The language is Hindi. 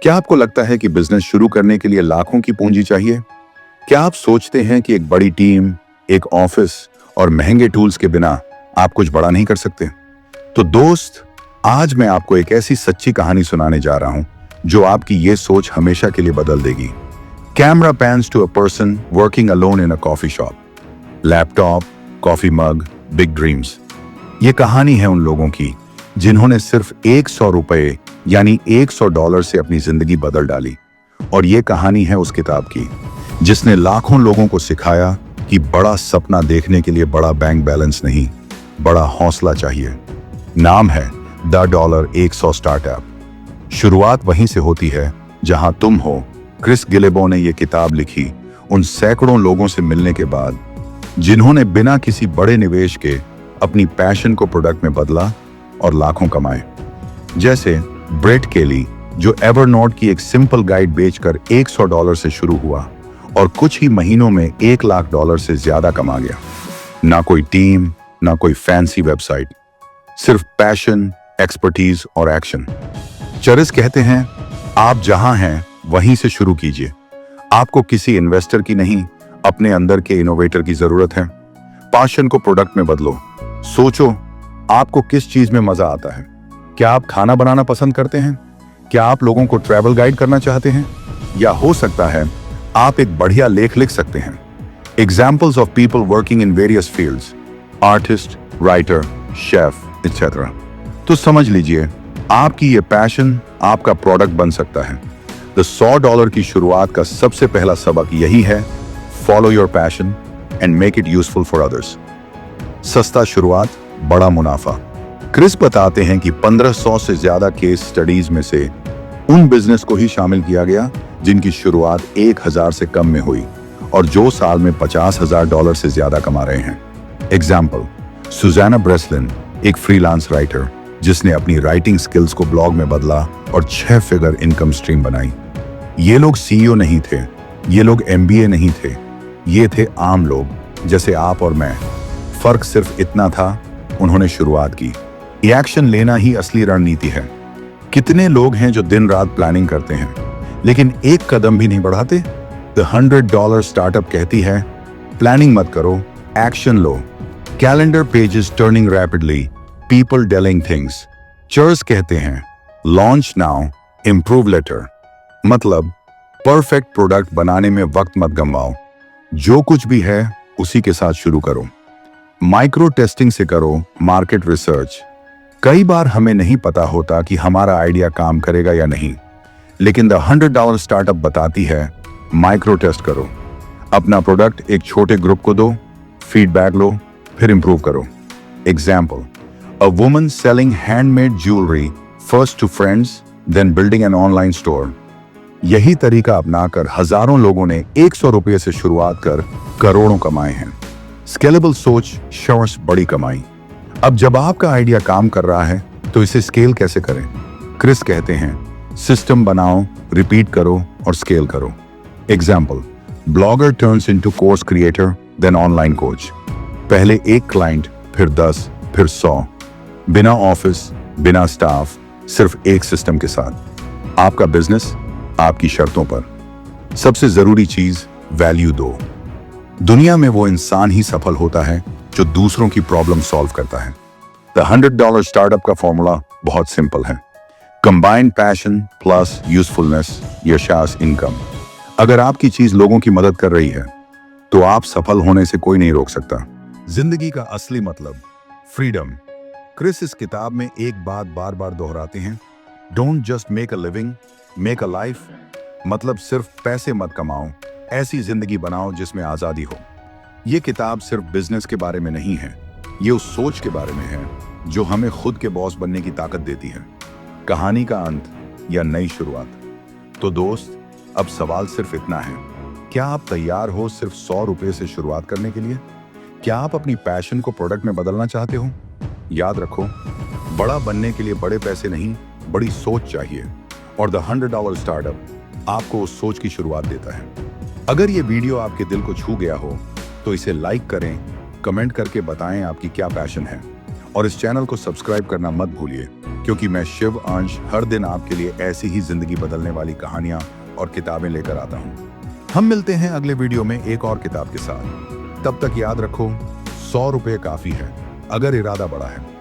क्या आपको लगता है कि बिजनेस शुरू करने के लिए लाखों की पूंजी चाहिए? क्या आप सोचते हैं कि एक बड़ी टीम, एक ऑफिस और महंगे टूल्स के बिना आप कुछ बड़ा नहीं कर सकते? तो दोस्त, आज मैं आपको एक ऐसी सच्ची कहानी सुनाने जा रहा हूं जो आपकी ये सोच हमेशा के लिए बदल देगी। Camera pans to a person working alone in a coffee shop. Laptop, coffee mug, big dreams. ये कहानी है उन लोगों की जिन्होंने सिर्फ $100 यानी $100 से अपनी जिंदगी बदल डाली। और ये कहानी है उस किताब की जिसने लाखों लोगों को सिखाया कि बड़ा सपना देखने के लिए बड़ा बैंक बैलेंस नहीं, बड़ा हौसला चाहिए। नाम है द $100 स्टार्टअप। शुरुआत वहीं से होती है जहां तुम हो। क्रिस गिलेबो ने यह किताब लिखी उन सैकड़ों लोगों से मिलने के बाद जिन्होंने बिना किसी बड़े निवेश के अपनी पैशन को प्रोडक्ट में बदला और लाखों कमाए। जैसे ब्रेट केली, जो एवरनोट की एक सिंपल गाइड बेचकर $100 से शुरू हुआ और कुछ ही महीनों में $1,00,000 से ज्यादा कमा गया। ना कोई टीम, ना कोई फैंसी वेबसाइट, सिर्फ पैशन, एक्सपर्टीज और एक्शन। चरिस कहते हैं, आप जहां हैं वहीं से शुरू कीजिए। आपको किसी इन्वेस्टर की नहीं, अपने अंदर के इनोवेटर की जरूरत है। पैशन को प्रोडक्ट में बदलो। सोचो, आपको किस चीज में मजा आता है? क्या आप खाना बनाना पसंद करते हैं? क्या आप लोगों को ट्रैवल गाइड करना चाहते हैं? या हो सकता है आप एक बढ़िया लेख लिख सकते हैं। Examples of people working in various fields, artist, writer, chef etcetera. तो समझ लीजिए, आपकी ये पैशन आपका प्रोडक्ट बन सकता है। द $100 की शुरुआत का सबसे पहला सबक यही है, follow your passion and make it useful for others. सस्ता शुरुआत, बड़ा मुनाफा। क्रिस बताते हैं कि 1500 से ज्यादा केस स्टडीज में से उन बिजनेस को ही शामिल किया गया जिनकी शुरुआत 1000 से कम में हुई और जो साल में $50,000 से ज्यादा कमा रहे हैं। एग्जाम्पल, सुजाना ब्रेसलिन, एक फ्रीलांस राइटर जिसने अपनी राइटिंग स्किल्स को ब्लॉग में बदला और 6 फिगर इनकम स्ट्रीम बनाई। ये लोग सीईओ नहीं थे, ये लोग MBA नहीं थे, ये थे आम लोग जैसे आप और मैं। फर्क सिर्फ इतना था, उन्होंने शुरुआत की। एक्शन लेना ही असली रणनीति है। कितने लोग हैं जो दिन रात प्लानिंग करते हैं लेकिन एक कदम भी नहीं बढ़ाते? द $100 स्टार्टअप कहती है, प्लानिंग मत करो, एक्शन लो। Calendar pages turning rapidly, people delaying things. चर्स कहते हैं, लॉन्च नाउ, इंप्रूव लेटर। मतलब परफेक्ट प्रोडक्ट बनाने में वक्त मत गंवाओ। जो कुछ भी है उसी के साथ शुरू करो। माइक्रो टेस्टिंग से करो मार्केट रिसर्च। कई बार हमें नहीं पता होता कि हमारा आइडिया काम करेगा या नहीं, लेकिन द $100 स्टार्टअप बताती है, माइक्रो टेस्ट करो। अपना प्रोडक्ट एक छोटे ग्रुप को दो, फीडबैक लो, फिर इंप्रूव करो। Example, a woman selling handmade jewellery first to friends then building an online store. यही तरीका अपनाकर हजारों लोगों ने $100 से शुरुआत कर करोड़ों कमाए हैं। स्केलेबल सोच श्योर्स बड़ी कमाई। अब जब आपका आइडिया काम कर रहा है तो इसे स्केल कैसे करें? क्रिस कहते हैं, सिस्टम बनाओ, रिपीट करो और स्केल करो। Example, blogger turns into course creator then online coach. पहले एक क्लाइंट, फिर 10, फिर 100। बिना ऑफिस, बिना स्टाफ, सिर्फ एक सिस्टम के साथ। आपका बिजनेस आपकी शर्तों पर। सबसे जरूरी चीज, वैल्यू दो। दुनिया में वो इंसान ही सफल होता है जो दूसरों की प्रॉब्लम सॉल्व करता है। द $100 स्टार्टअप का फॉर्मूला बहुत सिंपल है, कंबाइन पैशन प्लस यूजफुलनेस यशास इनकम। अगर आपकी चीज लोगों की मदद कर रही है तो आप सफल होने से कोई नहीं रोक सकता। जिंदगी का असली मतलब, फ्रीडम। क्रिस इस किताब में एक बात बार बार दोहराते हैं, don't just make a living, make a life. मतलब सिर्फ पैसे मत कमाओ, ऐसी जिंदगी बनाओ जिसमें आजादी हो। ये किताब सिर्फ बिजनेस के बारे में नहीं है, ये उस सोच के बारे में है जो हमें खुद के बॉस बनने की ताकत देती है। कहानी का अंत या नई शुरुआत? तो दोस्त, अब सवाल सिर्फ इतना है, क्या आप तैयार हो सिर्फ $100 से शुरुआत करने के लिए? क्या आप अपनी पैशन को प्रोडक्ट में बदलना चाहते हो? याद रखो, बड़ा बनने के लिए बड़े पैसे नहीं, बड़ी सोच चाहिए। और द $100 स्टार्टअप आपको उस सोच की शुरुआत देता है। अगर ये वीडियो आपके दिल को छू गया हो तो इसे लाइक करें, कमेंट करके बताएं आपकी क्या पैशन है और इस चैनल को सब्सक्राइब करना मत भूलिए, क्योंकि मैं शिव अंश हर दिन आपके लिए ऐसी ही जिंदगी बदलने वाली कहानियां और किताबें लेकर आता हूं। हम मिलते हैं अगले वीडियो में एक और किताब के साथ। तब तक याद रखो, 100 रुपये काफी है अगर इरादा बड़ा है।